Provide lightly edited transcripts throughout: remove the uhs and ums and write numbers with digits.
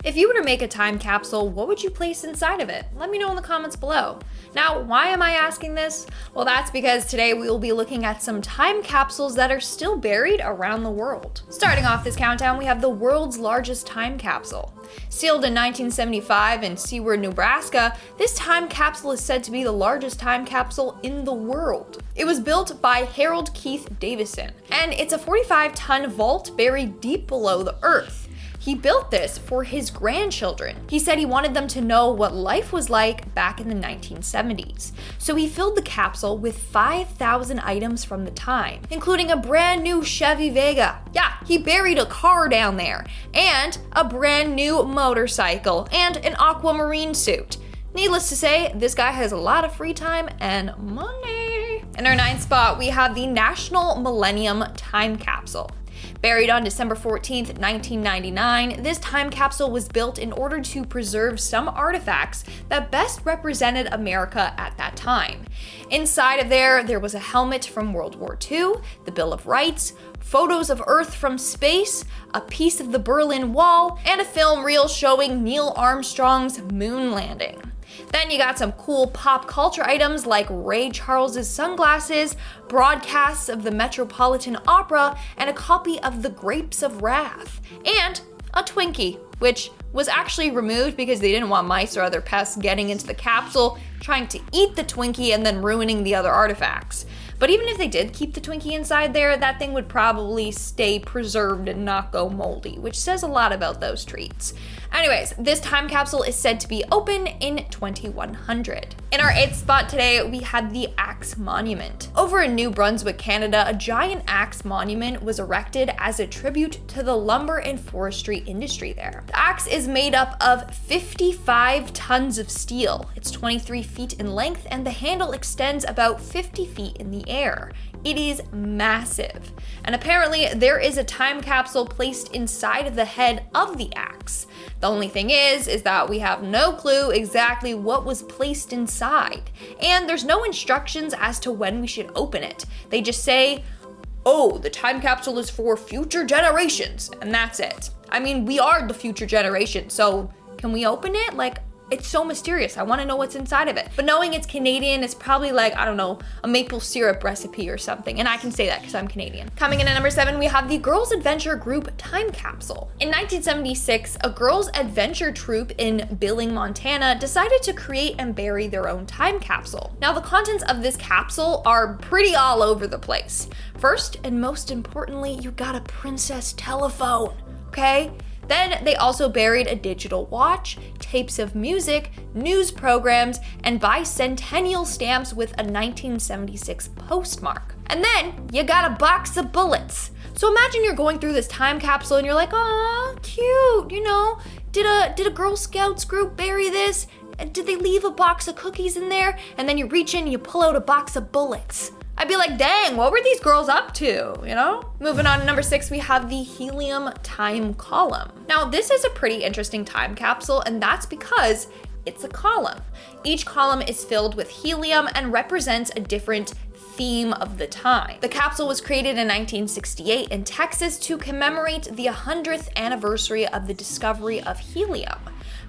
If you were to make a time capsule, what would you place inside of it? Let me know in the comments below. Now, why am I asking this? Well, that's because today we will be looking at some time capsules that are still buried around the world. Starting off this countdown, we have the world's largest time capsule. Sealed in 1975 in Seward, Nebraska, this time capsule is said to be the largest time capsule in the world. It was built by Harold Keith Davison, and it's a 45-ton vault buried deep below the earth. He built this for his grandchildren. He said he wanted them to know what life was like back in the 1970s. So he filled the capsule with 5,000 items from the time, including a brand new Chevy Vega. Yeah, he buried a car down there, and a brand new motorcycle, and an aquamarine suit. Needless to say, this guy has a lot of free time and money. In our 9th spot, we have the National Millennium Time Capsule. Buried on December 14th, 1999, this time capsule was built in order to preserve some artifacts that best represented America at that time. Inside of there was a helmet from World War II, the Bill of Rights, photos of Earth from space, a piece of the Berlin Wall, and a film reel showing Neil Armstrong's moon landing. Then you got some cool pop culture items like Ray Charles's sunglasses, broadcasts of the Metropolitan Opera, and a copy of The Grapes of Wrath, and a Twinkie, which was actually removed because they didn't want mice or other pests getting into the capsule, trying to eat the Twinkie and then ruining the other artifacts. But even if they did keep the Twinkie inside there, that thing would probably stay preserved and not go moldy, which says a lot about those treats. Anyways, this time capsule is said to be open in 2100. In our 8th spot today, we had the Axe Monument. Over in New Brunswick, Canada, a giant axe monument was erected as a tribute to the lumber and forestry industry there. The axe is made up of 55 tons of steel. It's 23 feet in length, and the handle extends about 50 feet in the air. It is massive. And apparently there is a time capsule placed inside of the head of the axe. The only thing is that we have no clue exactly what was placed inside. And there's no instructions as to when we should open it. They just say, oh, the time capsule is for future generations, and that's it. I mean, we are the future generation, so can we open it? Like, it's so mysterious. I want to know what's inside of it. But knowing it's Canadian, it's probably like, I don't know, a maple syrup recipe or something. And I can say that because I'm Canadian. Coming in at number 7, we have the Girls Adventure Group Time Capsule. In 1976, a girls adventure troupe in Billing, Montana decided to create and bury their own time capsule. Now, the contents of this capsule are pretty all over the place. First, and most importantly, you got a princess telephone, okay? Then they also buried a digital watch, tapes of music, news programs, and bicentennial stamps with a 1976 postmark. And then you got a box of bullets. So imagine you're going through this time capsule and you're like, aw, cute, you know, did a Girl Scouts group bury this? Did they leave a box of cookies in there? And then you reach in and you pull out a box of bullets. I'd be like, dang, what were these girls up to, you know? Moving on to number 6, we have the Helium Time Column. Now, this is a pretty interesting time capsule, and that's because it's a column. Each column is filled with helium and represents a different theme of the time. The capsule was created in 1968 in Texas to commemorate the 100th anniversary of the discovery of helium.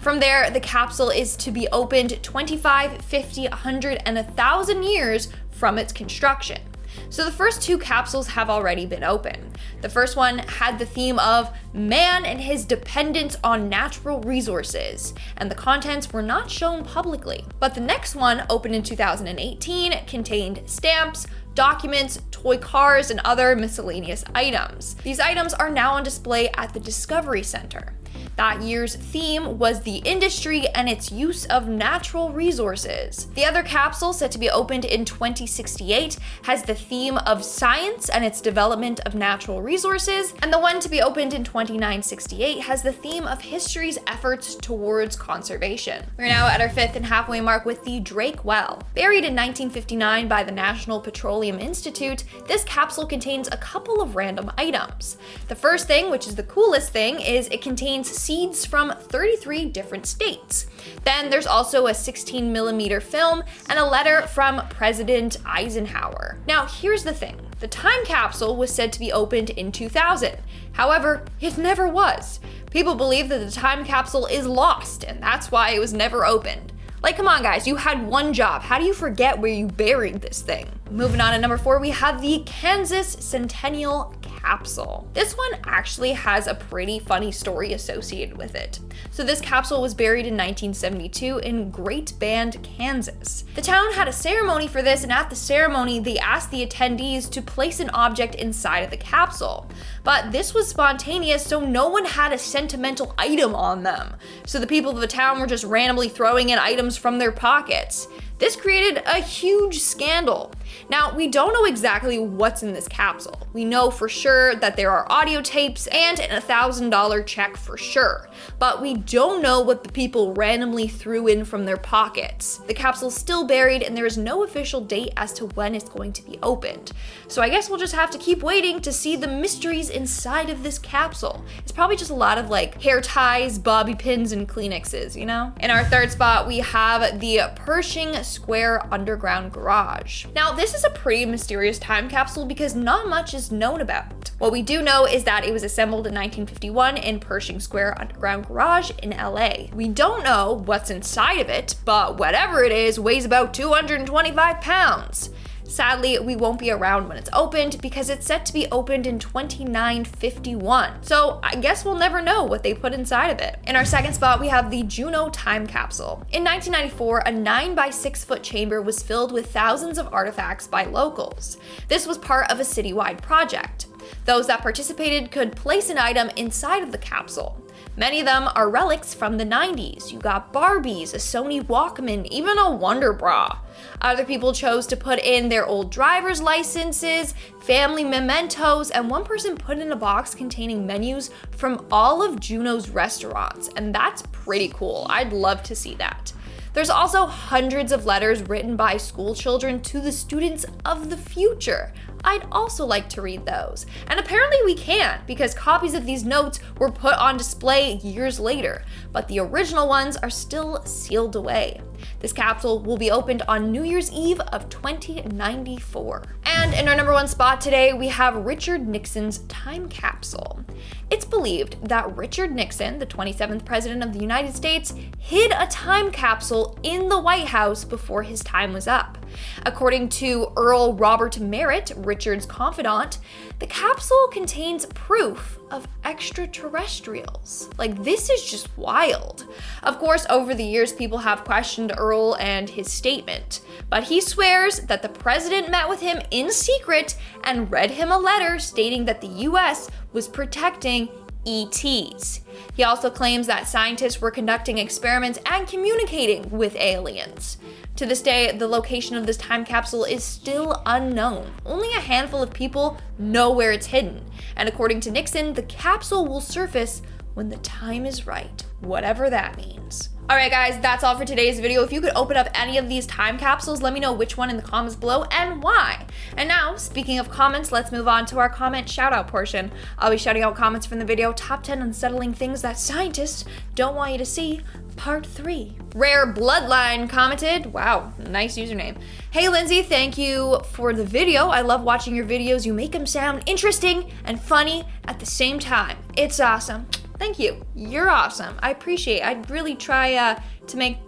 From there, the capsule is to be opened 25, 50, 100, and 1,000 years from its construction. So the first 2 capsules have already been opened. The first one had the theme of man and his dependence on natural resources, and the contents were not shown publicly. But the next one, opened in 2018, contained stamps, documents, toy cars, and other miscellaneous items. These items are now on display at the Discovery Center. That year's theme was the industry and its use of natural resources. The other capsule, set to be opened in 2068, has the theme of science and its development of natural resources, and the one to be opened in 2968 has the theme of history's efforts towards conservation. We're now at our 5th and halfway mark with the Drake Well. Buried in 1959 by the National Petroleum Institute, this capsule contains a couple of random items. The first thing, which is the coolest thing, is it contains seeds from 33 different states. Then there's also a 16mm film and a letter from President Eisenhower. Now, here's the thing. The time capsule was said to be opened in 2000. However, it never was. People believe that the time capsule is lost, and that's why it was never opened. Like, come on guys, you had one job. How do you forget where you buried this thing? Moving on to number 4, we have the Kansas Centennial capsule. This one actually has a pretty funny story associated with it. So this capsule was buried in 1972 in Great Bend, Kansas. The town had a ceremony for this, and at the ceremony, they asked the attendees to place an object inside of the capsule. But this was spontaneous, so no one had a sentimental item on them. So the people of the town were just randomly throwing in items from their pockets. This created a huge scandal. Now, we don't know exactly what's in this capsule. We know for sure that there are audio tapes and a $1,000 check for sure, but we don't know what the people randomly threw in from their pockets. The capsule's still buried and there is no official date as to when it's going to be opened. So I guess we'll just have to keep waiting to see the mysteries inside of this capsule. It's probably just a lot of like hair ties, bobby pins, and Kleenexes, you know? In our third spot, we have the Pershing Square Underground Garage. Now, this is a pretty mysterious time capsule because not much is known about it. What we do know is that it was assembled in 1951 in Pershing Square Underground Garage in LA. We don't know what's inside of it, but whatever it is weighs about 225 pounds. Sadly, we won't be around when it's opened because it's set to be opened in 2951. So I guess we'll never know what they put inside of it. In our second spot, we have the Juneau time capsule. In 1994, a 9 by 6 foot chamber was filled with thousands of artifacts by locals. This was part of a citywide project. Those that participated could place an item inside of the capsule. Many of them are relics from the 90s. You got Barbies, a Sony Walkman, even a Wonder Bra. Other people chose to put in their old driver's licenses, family mementos, and one person put in a box containing menus from all of Juneau's restaurants, and that's pretty cool. I'd love to see that. There's also hundreds of letters written by school children to the students of the future. I'd also like to read those. And apparently we can, because copies of these notes were put on display years later, but the original ones are still sealed away. This capsule will be opened on New Year's Eve of 2094. And in our number 1 spot today, we have Richard Nixon's time capsule. It's believed that Richard Nixon, the 27th president of the United States, hid a time capsule in the White House before his time was up. According to Earl Robert Merritt, Richard's confidant, the capsule contains proof of extraterrestrials. Like, this is just wild. Of course, over the years, people have questioned Earl and his statement, but he swears that the president met with him in secret and read him a letter stating that the US was protecting ETs. He also claims that scientists were conducting experiments and communicating with aliens. To this day, the location of this time capsule is still unknown. Only a handful of people know where it's hidden. And according to Nixon, the capsule will surface when the time is right, whatever that means. Alright guys, that's all for today's video. If you could open up any of these time capsules, let me know which one in the comments below and why. And now, speaking of comments, let's move on to our comment shout-out portion. I'll be shouting out comments from the video Top 10 Unsettling Things That Scientists Don't Want You to See, Part 3. Rare Bloodline commented, wow, nice username. Hey Lindsay, thank you for the video. I love watching your videos. You make them sound interesting and funny at the same time. It's awesome. Thank you. You're awesome. I appreciate it. I'd really try to make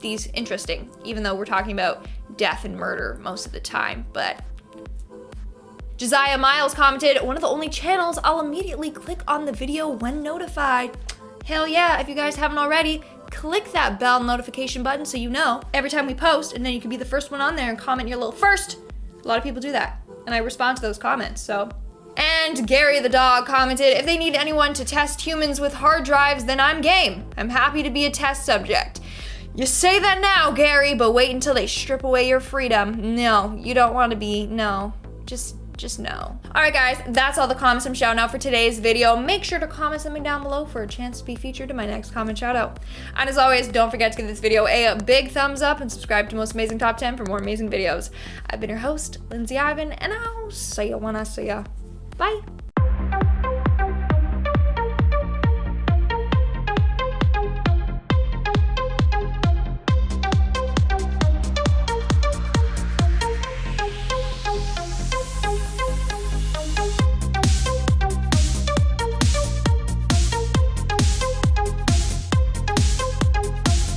these interesting, even though we're talking about death and murder most of the time, but Josiah Miles commented, one of the only channels I'll immediately click on the video when notified. Hell yeah, if you guys haven't already, click that bell notification button so you know every time we post, and then you can be the first one on there and comment your little first. A lot of people do that, and I respond to those comments, so. And Gary the dog commented, if they need anyone to test humans with hard drives, then I'm game. I'm happy to be a test subject. You say that now, Gary, but wait until they strip away your freedom. No, you don't want to be, no, just no. Alright guys, that's all the comments I'm shouting out for today's video. Make sure to comment something down below for a chance to be featured in my next comment shout out. And as always, don't forget to give this video a big thumbs up and subscribe to Most Amazing Top 10 for more amazing videos. I've been your host, Lindsay Ivan, and I'll see you when I see ya. Bye.